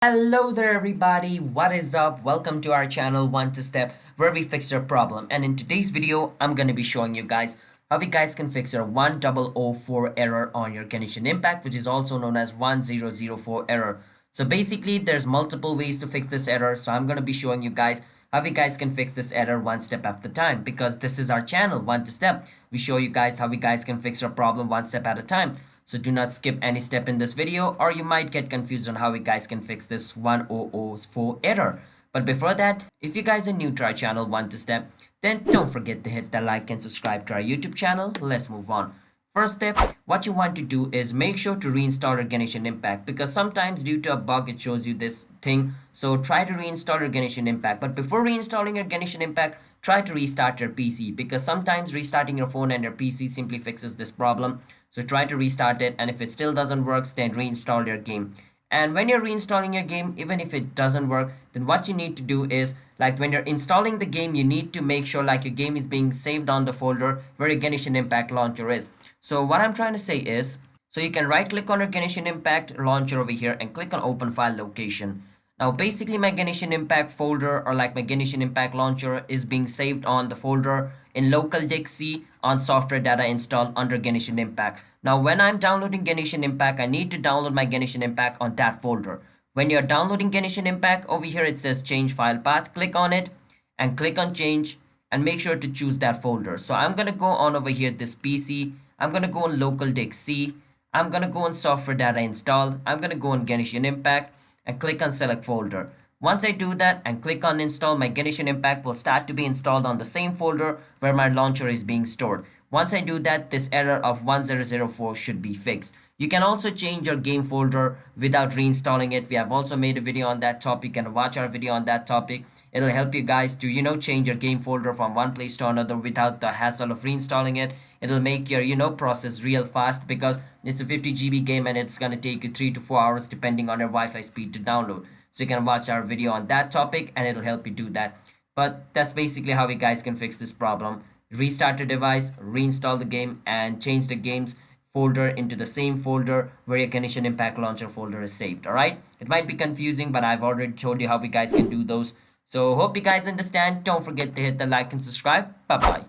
Hello there everybody, what is up? Welcome to our channel One to Step where we fix your problem. And in today's video, I'm going to be showing you guys how you guys can fix your 1004 error on your Genshin Impact, which is also known as 1004 error. So basically there's multiple ways to fix this error. So I'm going to be showing you guys how you guys can fix this error one step at a time, because this is our channel One to Step. We show you guys how you guys can fix your problem one step at a time. So do not skip any step in this video, or you might get confused on how you guys can fix this 1004 error. But before that, if you guys are new to our channel One to Step, then don't forget to hit the like and subscribe to our YouTube channel. Let's move on. First step, what you want to do is make sure to reinstall your Genshin Impact, because sometimes due to a bug it shows you this thing. So try to reinstall your Genshin Impact. But before reinstalling your Genshin Impact, try to restart your PC, because sometimes restarting your phone and your PC simply fixes this problem. So try to restart it, and if it still doesn't work, then reinstall your game. And when you're reinstalling your game, even if it doesn't work, then what you need to do is, like when you're installing the game, you need to make sure like your game is being saved on the folder where your Genshin Impact launcher is. So what I'm trying to say is, so you can right click on your Genshin Impact launcher over here and click on open file location. Now basically my Genshin Impact folder, or like my Genshin Impact launcher, is being saved on the folder in local disk C on software data installed under Genshin Impact. Now when I'm downloading Genshin Impact, I need to download my Genshin Impact on that folder. When you're downloading Genshin Impact, over here it says change file path. Click on it and click on change and make sure to choose that folder. So I'm gonna go on over here this PC. I'm gonna go on local disk C. I'm gonna go on software data install. I'm gonna go on Genshin Impact and click on select folder. Once I do that and click on install, my Genshin Impact will start to be installed on the same folder where my launcher is being stored. Once I do that, this error of 1004 should be fixed. You can also change your game folder without reinstalling it. We have also made a video on that topic, and watch our video on that topic. It'll help you guys to change your game folder from one place to another without the hassle of reinstalling it. It'll make your process real fast, because it's a 50 GB game and it's gonna take you 3 to 4 hours depending on your Wi-Fi speed to download. So you can watch our video on that topic and it'll help you do that. But that's basically how you guys can fix this problem. Restart your device, reinstall the game, and change the games folder into the same folder where your Genshin Impact launcher folder is saved. Alright, it might be confusing, but I've already told you how you guys can do those. So hope you guys understand. Don't forget to hit the like and subscribe. Bye bye.